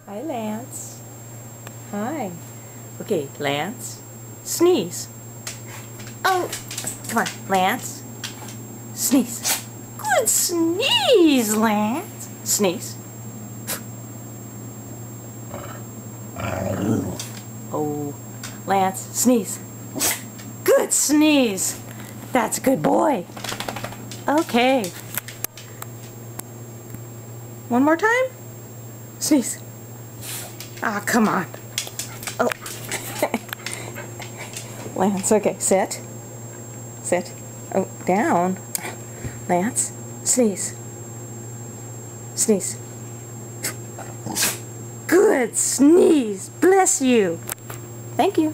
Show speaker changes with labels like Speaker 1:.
Speaker 1: Hi, Lance. Hi. Okay, Lance. Sneeze. Oh, come on, Lance. Sneeze. Good sneeze, Lance. Sneeze. Oh, Lance, sneeze. Good sneeze. That's a good boy. Okay. One more time. Sneeze. Ah, come on. Oh. Lance, okay, sit. Sit. Oh, down. Lance, sneeze. Sneeze. Good sneeze. Bless you. Thank you.